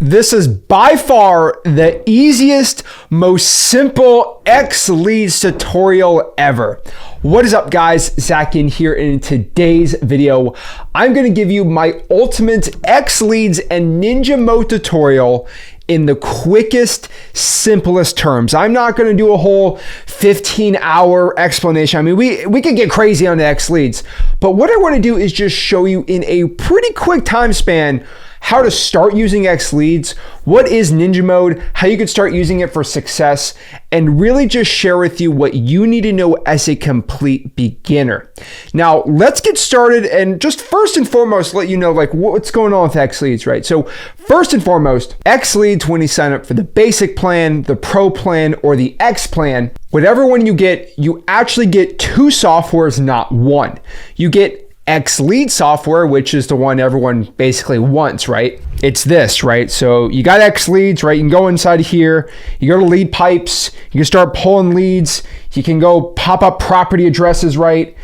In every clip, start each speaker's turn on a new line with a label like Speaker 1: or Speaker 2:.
Speaker 1: This is by far the easiest, most simple XLeads tutorial ever. What is up, guys? Zach in here, and in today's video, I'm going to give you my ultimate XLeads and Ninja Mode tutorial in the quickest, simplest terms. I'm not going to do a whole 15-hour explanation. I mean, we could get crazy on the XLeads, but what I want to do is just show you in a pretty quick time span how to start using XLeads, what is Ninja Mode, how you could start using it for success, and really just share with you what you need to know as a complete beginner. Now, let's get started and just first and foremost, let you know like what's going on with XLeads, right? So first and foremost, XLeads, when you sign up for the basic plan, the pro plan, or the X plan, whatever one you get, you actually get two softwares, not one. You get XLeads software, which is the one everyone basically wants, right? It's this, right? So you got XLeads, right? You can go inside of here, you go to lead pipes, you can start pulling leads, you can go pop up property addresses, right?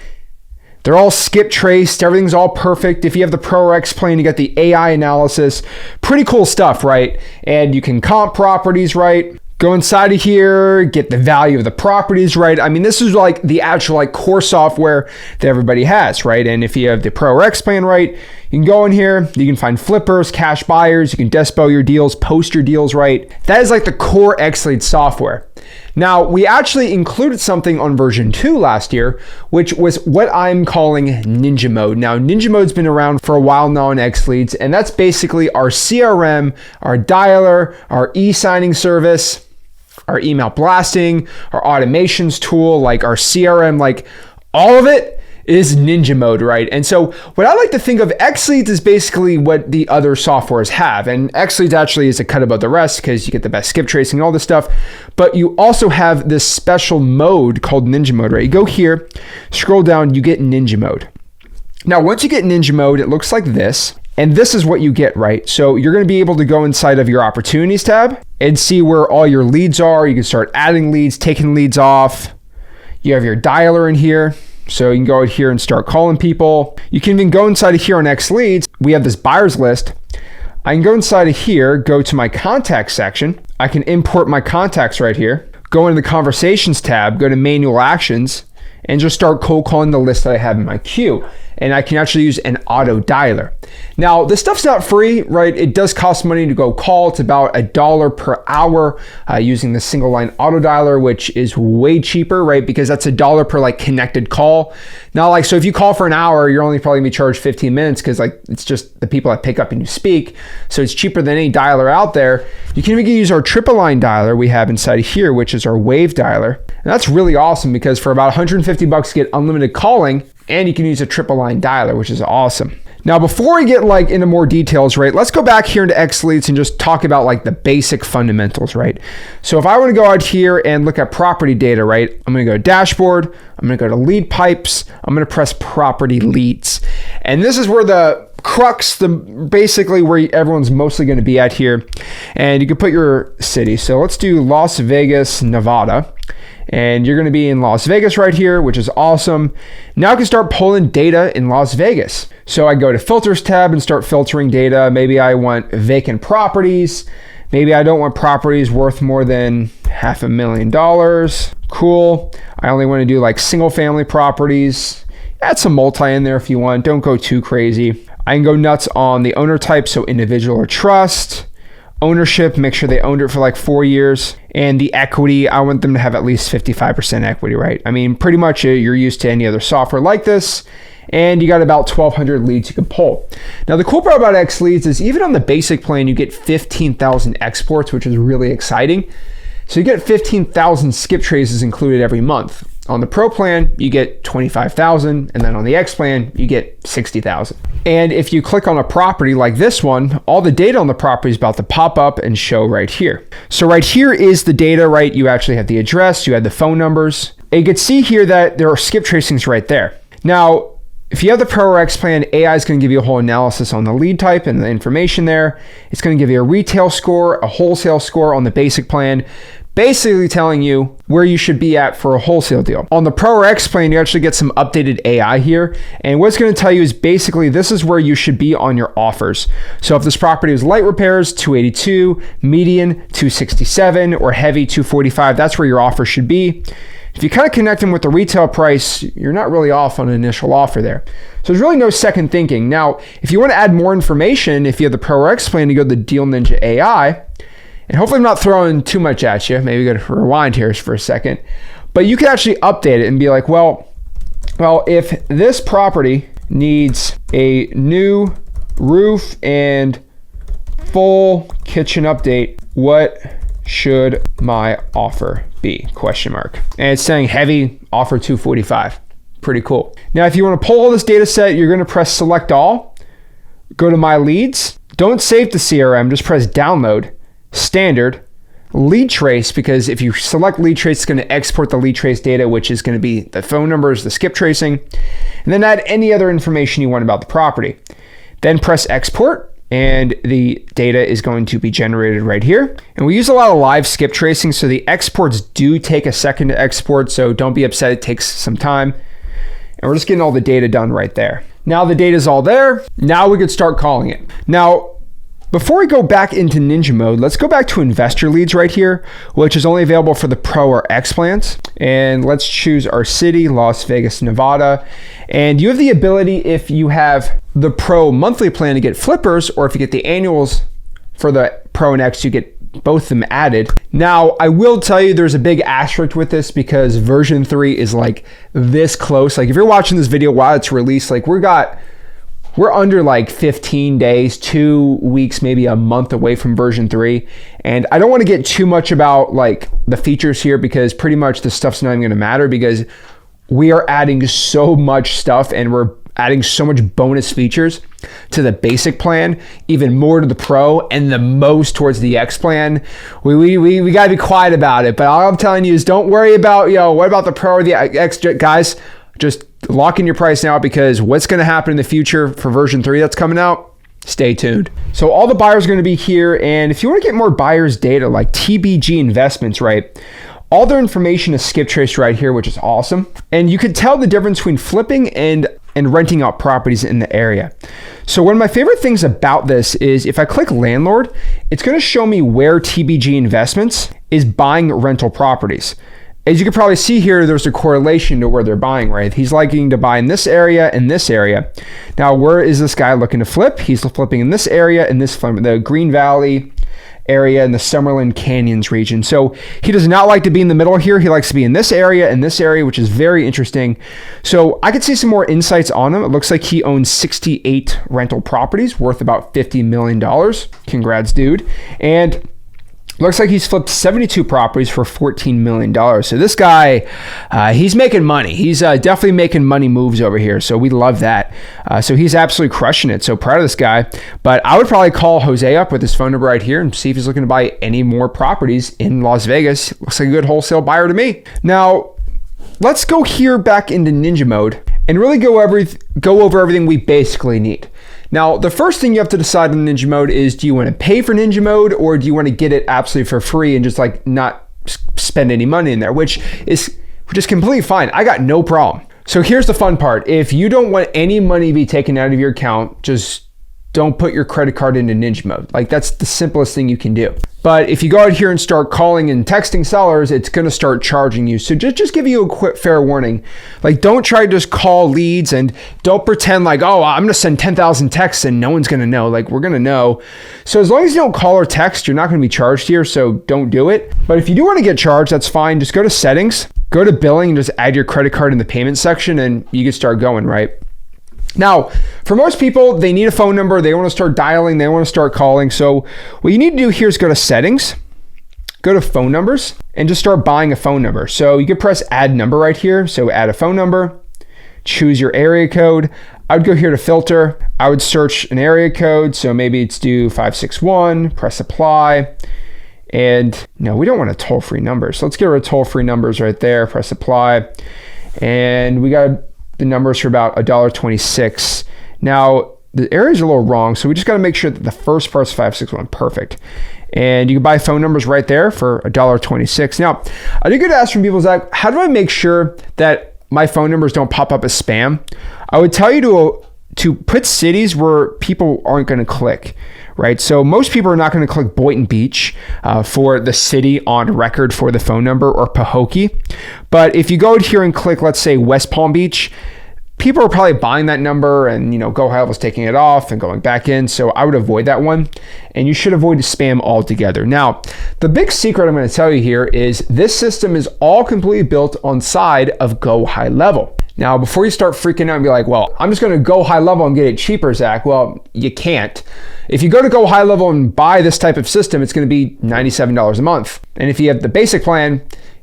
Speaker 1: They're all skip traced, everything's all perfect. If you have the Pro or X plan, you got the AI analysis, pretty cool stuff, right? And you can comp properties, right? Go inside of here, get the value of the properties, right? I mean, this is like the actual like core software that everybody has, right? And if you have the Pro or X plan, right, you can go in here, you can find flippers, cash buyers, you can despo your deals, post your deals, right? That is like the core XLeads software. Now, we actually included something on version 2 last year, which was what I'm calling Ninja Mode. Now, Ninja Mode's been around for a while now in XLeads, and that's basically our CRM, our dialer, our e-signing service, our email blasting, our automations tool, like our CRM, like all of it is Ninja Mode, right? And so what I like to think of XLeads is basically what the other softwares have. And XLeads actually is a cut above the rest because you get the best skip tracing and all this stuff. But you also have this special mode called Ninja Mode, right? You go here, scroll down, you get Ninja Mode. Now, once you get Ninja Mode, it looks like this. And this is what you get, right? So you're going to be able to go inside of your opportunities tab and see where all your leads are. You can start adding leads, taking leads off. You have your dialer in here. So you can go out here and start calling people. You can even go inside of here on XLeads. We have this buyers list. I can go inside of here, go to my contacts section. I can import my contacts right here. Go into the conversations tab, go to manual actions, and just start cold calling the list that I have in my queue. And I can actually use an auto dialer. Now, this stuff's not free, right? It does cost money to go call. It's about $1 per hour using the single line auto dialer, which is way cheaper, right? Because that's $1 per like connected call. Now, like, so if you call for an hour, you're only probably gonna be charged 15 minutes because like it's just the people that pick up and you speak. So it's cheaper than any dialer out there. You can even use our triple line dialer we have inside of here, which is our wave dialer. And that's really awesome because for about 150 bucks, you get unlimited calling. And you can use a triple line dialer, which is awesome. Now, before we get like into more details, right, let's go back here into XLeads and just talk about like the basic fundamentals, right? So if I want to go out here and look at property data, right, I'm going to go to dashboard, I'm going to go to lead pipes, I'm going to press property leads. And this is where the crux, basically where everyone's mostly going to be at here. And you can put your city. So let's do Las Vegas, Nevada. And you're going to be in Las Vegas right here, which is awesome. Now I can start pulling data in Las Vegas. So I go to filters tab and start filtering data. Maybe I want vacant properties. Maybe I don't want properties worth more than $500,000. Cool. I only want to do like single family properties. Add some multi in there if you want. Don't go too crazy. I can go nuts on the owner type, so individual or trust. Ownership, make sure they owned it for like 4 years. And the equity, I want them to have at least 55% equity, right? I mean, pretty much you're used to any other software like this. And you got about 1,200 leads you can pull. Now, the cool part about XLeads is even on the basic plan, you get 15,000 exports, which is really exciting. So you get 15,000 skip traces included every month. On the Pro plan, you get 25,000, and then on the X plan, you get 60,000. And if you click on a property like this one, all the data on the property is about to pop up and show right here. So right here is the data, right? You actually have the address, you have the phone numbers. And you can see here that there are skip tracings right there. Now, if you have the Pro or X plan, AI is going to give you a whole analysis on the lead type and the information there. It's going to give you a retail score, a wholesale score on the basic plan. basically telling you where you should be at for a wholesale deal. On the Pro or X plan, you actually get some updated AI here. And what it's going to tell you is basically this is where you should be on your offers. So if this property was light repairs, 282, median, 267, or heavy, 245, that's where your offer should be. If you kind of connect them with the retail price, you're not really off on an initial offer there. So there's really no second thinking. Now, if you want to add more information, if you have the Pro or X plan, you go to the Deal Ninja AI. And hopefully I'm not throwing too much at you. Maybe we got to rewind here for a second. But you can actually update it and be like, well, if this property needs a new roof and full kitchen update, what should my offer be? Question mark. And it's saying heavy, offer 245. Pretty cool. Now, if you want to pull all this data set, you're going to press select all, go to my leads. Don't save to CRM, just press download, standard, lead trace, because if you select lead trace, it's going to export the lead trace data, which is going to be the phone numbers, the skip tracing, and then add any other information you want about the property. Then press export, and the data is going to be generated right here. And we use a lot of live skip tracing, so the exports do take a second to export, so don't be upset, it takes some time. And we're just getting all the data done right there. Now the data is all there. Now we could start calling it. Now, before we go back into Ninja mode, let's go back to investor leads right here, which is only available for the Pro or X plans. And let's choose our city, Las Vegas, Nevada. And you have the ability, if you have the Pro monthly plan, to get flippers, or if you get the annuals for the Pro and X, you get both of them added. Now, I will tell you there's a big asterisk with this because version 3 is like this close. Like if you're watching this video while it's released, like we're under like 15 days, 2 weeks, maybe a month away from version 3. And I don't want to get too much about like the features here because pretty much this stuff's not even going to matter because we are adding so much stuff and we're adding so much bonus features to the basic plan, even more to the Pro, and the most towards the X plan. We got to be quiet about it. But all I'm telling you is don't worry about, what about the Pro or the X, guys? Just lock in your price now because what's going to happen in the future for version 3 that's coming out, stay tuned. So all the buyers are going to be here. And if you want to get more buyers data like TBG investments, right? All their information is skip traced right here, which is awesome. And you can tell the difference between flipping and renting out properties in the area. So one of my favorite things about this is if I click landlord, it's going to show me where TBG Investments is buying rental properties. As you can probably see here, there's a correlation to where they're buying, right? He's liking to buy in this area and this area. Now, where is this guy looking to flip? He's flipping in this area and this, the Green Valley area in the Summerlin Canyons region. So he does not like to be in the middle here. He likes to be in this area and this area, which is very interesting. So I could see some more insights on him. It looks like he owns 68 rental properties worth about $50 million. Congrats, dude. And looks like he's flipped 72 properties for $14 million. So this guy, he's making money. He's definitely making money moves over here. So we love that. So he's absolutely crushing it. So proud of this guy. But I would probably call Jose up with his phone number right here and see if he's looking to buy any more properties in Las Vegas. Looks like a good wholesale buyer to me. Now, let's go here back into Ninja mode and really go over everything we basically need. Now, the first thing you have to decide in Ninja mode is, do you want to pay for Ninja mode or do you want to get it absolutely for free and just like not spend any money in there, which is completely fine. I got no problem. So here's the fun part. If you don't want any money to be taken out of your account, just don't put your credit card into Ninja mode. Like that's the simplest thing you can do. But if you go out here and start calling and texting sellers, it's going to start charging you. So just give you a quick fair warning. Like don't try to just call leads and don't pretend like, oh, I'm going to send 10,000 texts and no one's going to know. Like we're going to know. So as long as you don't call or text, you're not going to be charged here. So don't do it. But if you do want to get charged, that's fine. Just go to settings, go to billing and just add your credit card in the payment section and you can start going, right? Now, for most people, they need a phone number. They want to start dialing. They want to start calling. So what you need to do here is go to settings, go to phone numbers, and just start buying a phone number. So you can press add number right here. So add a phone number, choose your area code. I would go here to filter. I would search an area code. So maybe it's do 561, press apply. And no, we don't want a toll-free number. So let's get rid of toll-free numbers right there. Press apply. And we got the numbers for about $1.26. Now, the areas are a little wrong, so we just got to make sure that the first part's 561, perfect. And you can buy phone numbers right there for $1.26. Now, I do get asked from people, Zach, how do I make sure that my phone numbers don't pop up as spam? I would tell you to put cities where people aren't going to click, right? So most people are not going to click Boynton Beach for the city on record for the phone number, or Pahokee. But if you go here and click, let's say West Palm Beach, people are probably buying that number, and Go High Level's taking it off and going back in. So I would avoid that one, and you should avoid spam altogether. Now, the big secret I'm going to tell you here is this system is all completely built on side of Go High Level. Now, before you start freaking out and be like, well, I'm just going to go high level and get it cheaper, Zach. Well, you can't. If you go to Go High Level and buy this type of system, it's going to be $97 a month. And if you have the basic plan,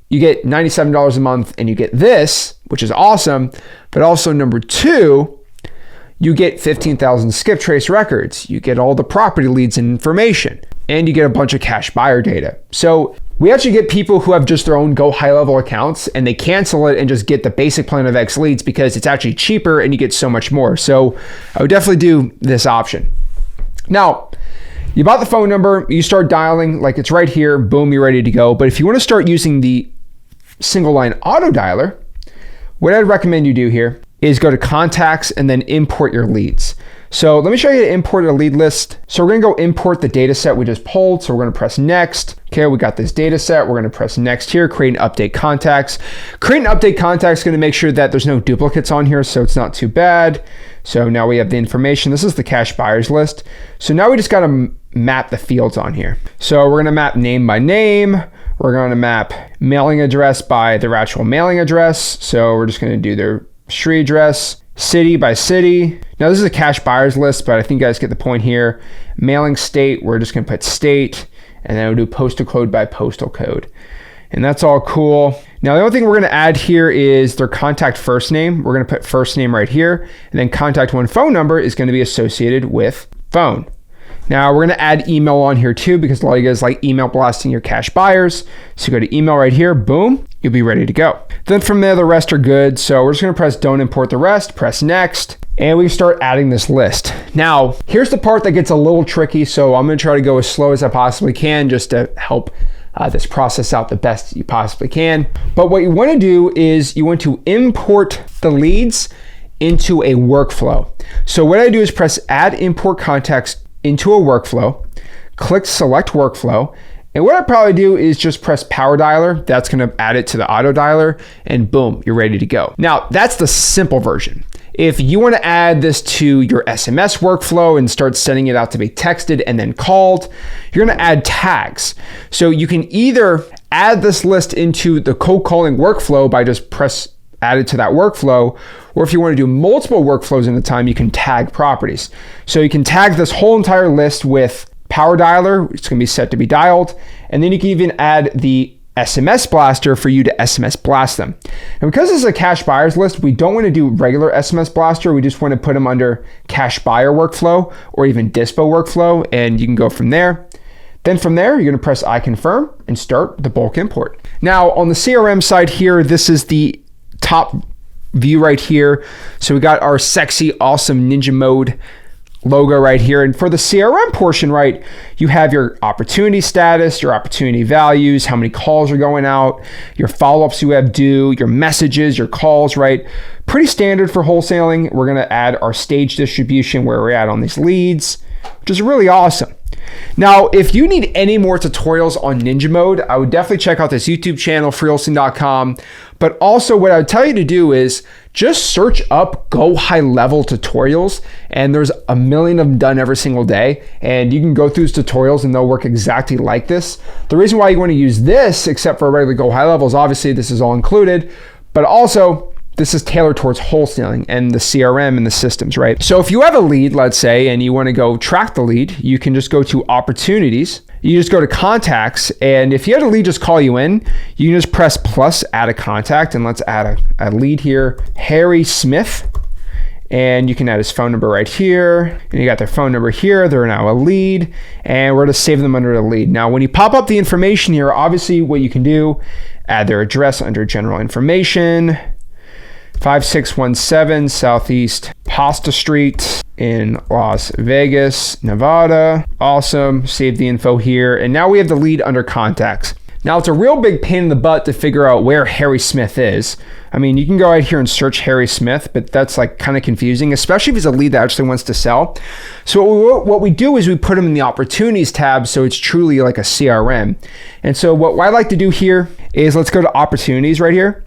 Speaker 1: you get $97 a month and you get this, which is awesome. But also number two, you get 15,000 skip trace records. You get all the property leads and information, and you get a bunch of cash buyer data. So we actually get people who have just their own Go High Level accounts, and they cancel it and just get the basic plan of XLeads because it's actually cheaper and you get so much more. So I would definitely do this option. Now, you bought the phone number, you start dialing, like it's right here, boom, you're ready to go. But if you want to start using the single line auto dialer, what I'd recommend you do here is go to contacts and then import your leads. So let me show you how to import a lead list. So we're going to go import the data set we just pulled. So we're going to press next. Okay, we got this data set. We're going to press next here, create and update contacts. Create and update contacts is going to make sure that there's no duplicates on here, so it's not too bad. So now we have the information. This is the cash buyers list. So now we just got to map the fields on here. So we're going to map name by name. We're going to map mailing address by their actual mailing address. So we're just going to do their street address, city by city. Now this is a cash buyers list, but I think you guys get the point here. Mailing state, we're just going to put state, and then we'll do postal code by postal code. And that's all cool. Now the only thing we're going to add here is their contact first name. We're going to put first name right here, and then contact one phone number is going to be associated with phone. Now we're going to add email on here too, because a lot of you guys like email blasting your cash buyers. So go to email right here, boom, you'll be ready to go. Then from there, the rest are good. So we're just going to press don't import the rest, press next, and we start adding this list. Now, here's the part that gets a little tricky. So I'm going to try to go as slow as I possibly can just to help this process out the best you possibly can. But what you want to do is you want to import the leads into a workflow. So what I do is press add import contacts into a workflow, click select workflow, and what I probably do is just press power dialer. That's going to add it to the auto dialer, and boom, you're ready to go. Now, that's the simple version. If you want to add this to your SMS workflow and start sending it out to be texted and then called, you're going to add tags. So you can either add this list into the cold calling workflow by just press added to that workflow, or if you want to do multiple workflows in a time, you can tag properties. So you can tag this whole entire list with power dialer, it's going to be set to be dialed, and then you can even add the SMS blaster for you to SMS blast them. And because this is a cash buyers list, we don't want to do regular SMS blaster. We just want to put them under cash buyer workflow or even dispo workflow, and you can go from there. Then from there, you're going to press I confirm and start the bulk import. Now on the CRM side here, this is the top view right here. So we got our sexy, awesome ninja mode logo right here. And for the CRM portion, right, you have your opportunity status, your opportunity values, how many calls are going out, your follow-ups you have due, your messages, your calls, right? Pretty standard for wholesaling. We're going to add our stage distribution where we're at on these leads, which is really awesome. Now, if you need any more tutorials on Ninja Mode, I would definitely check out this YouTube channel, freewheelson.com. But also what I would tell you to do is just search up Go High Level tutorials, and there's a million of them done every single day. And you can go through these tutorials and they'll work exactly like this. The reason why you want to use this, except for a regular Go High Level, is obviously this is all included, but also this is tailored towards wholesaling and the CRM and the systems, right? So if you have a lead, let's say, and you want to go track the lead, you can just go to opportunities. You just go to contacts, and if you had a lead just call you in, you can just press plus add a contact, and let's add a lead here, Harry Smith, and you can add his phone number right here, and you got their phone number here. They're now a lead, and we're going to save them under the lead. Now, when you pop up the information here, obviously what you can do, add their address under general information, 5617 Southeast Pasta Street in Las Vegas, Nevada. Awesome. Save the info here. And now we have the lead under contacts. Now it's a real big pain in the butt to figure out where Harry Smith is. I mean, you can go out here and search Harry Smith, but that's like kind of confusing, especially if he's a lead that actually wants to sell. So what we do is we put him in the opportunities tab, so it's truly like a CRM. And so what I like to do here is let's go to opportunities right here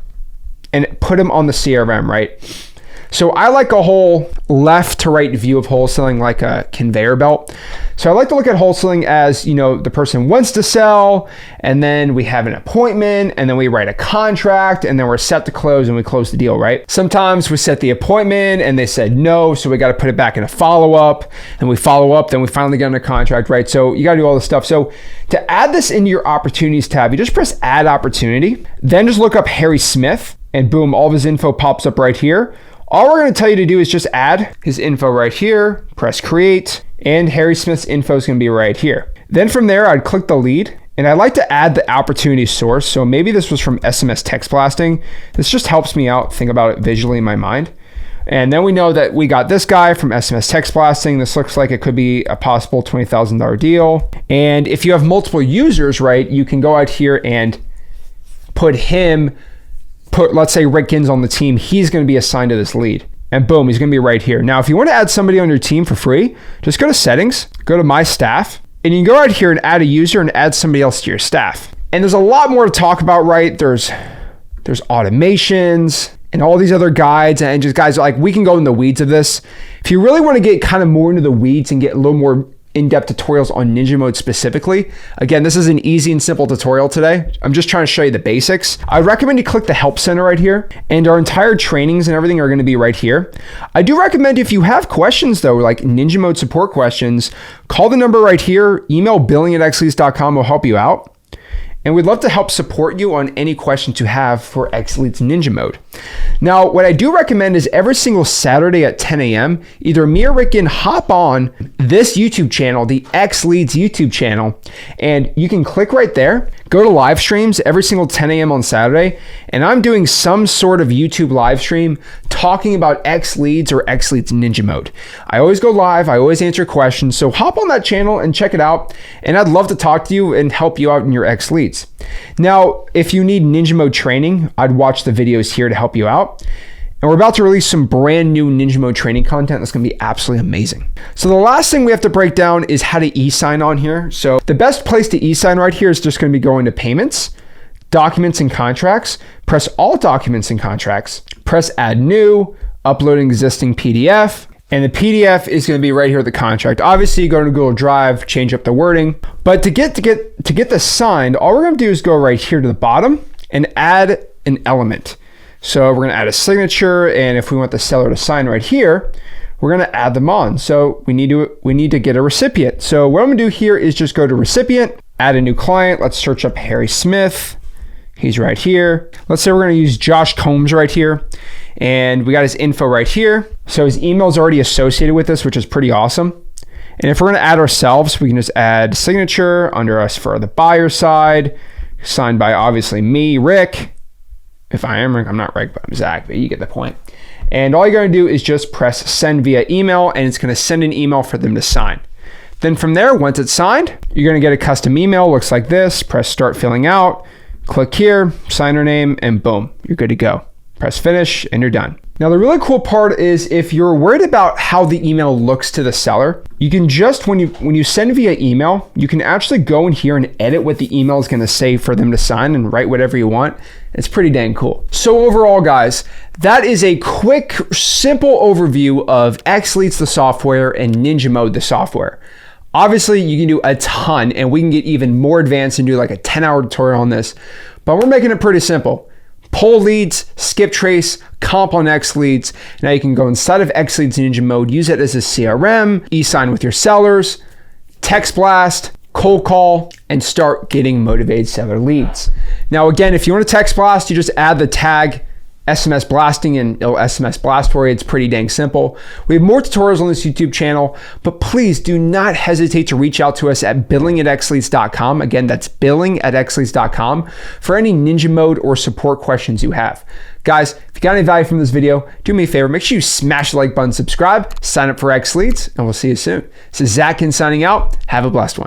Speaker 1: and put him on the CRM, right? So I like a whole left to right view of wholesaling like a conveyor belt. So I like to look at wholesaling as, you know, the person wants to sell, and then we have an appointment, and then we write a contract, and then we're set to close and we close the deal, right? Sometimes we set the appointment and they said no, so we got to put it back in a follow-up, and we follow up, then we finally get on a contract, right? So you got to do all this stuff. So to add this into your opportunities tab, you just press add opportunity, then just look up Harry Smith, and boom, all of his info pops up right here. All we're going to tell you to do is just add his info right here, press create, and Harry Smith's info is going to be right here. Then from there, I'd click the lead, and I'd like to add the opportunity source. So maybe this was from SMS text blasting. This just helps me out think about it visually in my mind. And then we know that we got this guy from SMS text blasting. This looks like it could be a possible $20,000 deal. And if you have multiple users, right, you can go out here and let's say Rick Ginn's on the team, he's going to be assigned to this lead. And boom, he's going to be right here. Now, if you want to add somebody on your team for free, just go to settings, go to my staff, and you can go out here and add a user and add somebody else to your staff. And there's a lot more to talk about, right? There's automations and all these other guides, and just guys, like, we can go in the weeds of this. If you really want to get kind of more into the weeds and get a little more in-depth tutorials on Ninja Mode specifically. Again, this is an easy and simple tutorial today. I'm just trying to show you the basics. I recommend you click the help center right here, and our entire trainings and everything are going to be right here. I do recommend if you have questions though, like Ninja Mode support questions, call the number right here, email billing@xleads.com will help you out. And we'd love to help support you on any questions you have for XLeads Ninja Mode. Now, what I do recommend is every single Saturday at 10 a.m., either me or Rick can hop on this YouTube channel, the XLeads YouTube channel, and you can click right there, go to live streams every single 10 a.m. on Saturday, and I'm doing some sort of YouTube live stream talking about XLeads or XLeads Ninja Mode. I always go live, I always answer questions, so hop on that channel and check it out, and I'd love to talk to you and help you out in your XLeads. Now, if you need Ninja Mode training, I'd watch the videos here to help you out. And we're about to release some brand new Ninja Mode training content that's going to be absolutely amazing. So the last thing we have to break down is how to e-sign on here. So the best place to e-sign right here is just going to be going to payments, documents and contracts, press all documents and contracts, press add new, upload an existing PDF, and the PDF is going to be right here at the contract. Obviously, you go to Google Drive, change up the wording. But to get this signed, all we're going to do is go right here to the bottom and add an element. So we're going to add a signature, and if we want the seller to sign right here, we're going to add them on. So we need to get a recipient. So what I'm going to do here is just go to recipient, add a new client. Let's search up Harry Smith. He's right here. Let's say we're going to use Josh Combs right here. And we got his info right here. So his email is already associated with this, which is pretty awesome. And if we're going to add ourselves, we can just add signature under us for the buyer side, signed by obviously me, Rick. If I am Rick, I'm not Rick, but I'm Zach, but you get the point. And all you're going to do is just press send via email, and it's going to send an email for them to sign. Then from there, once it's signed, you're going to get a custom email, looks like this. Press start filling out, click here, signer name, and boom, you're good to go. Press finish, and you're done. Now, the really cool part is if you're worried about how the email looks to the seller, you can just, when you send via email, you can actually go in here and edit what the email is going to say for them to sign and write whatever you want. It's pretty dang cool. So overall, guys, that is a quick, simple overview of XLeads, the software, and Ninja Mode, the software. Obviously, you can do a ton, and we can get even more advanced and do like a 10-hour tutorial on this, but we're making it pretty simple. Pull leads, skip trace, comp on XLeads. Now you can go inside of XLeads Ninja Mode, use it as a CRM, e-sign with your sellers, text blast, cold call, and start getting motivated seller leads. Now again, if you want to text blast, you just add the tag SMS blasting and SMS blast for you. It's pretty dang simple. We have more tutorials on this YouTube channel, but please do not hesitate to reach out to us at billing@xleads.com. Again, that's billing@xleads.com for any Ninja mode or support questions you have. Guys, if you got any value from this video, do me a favor, make sure you smash the like button, subscribe, sign up for XLeads, and we'll see you soon. This is Zach signing out. Have a blessed one.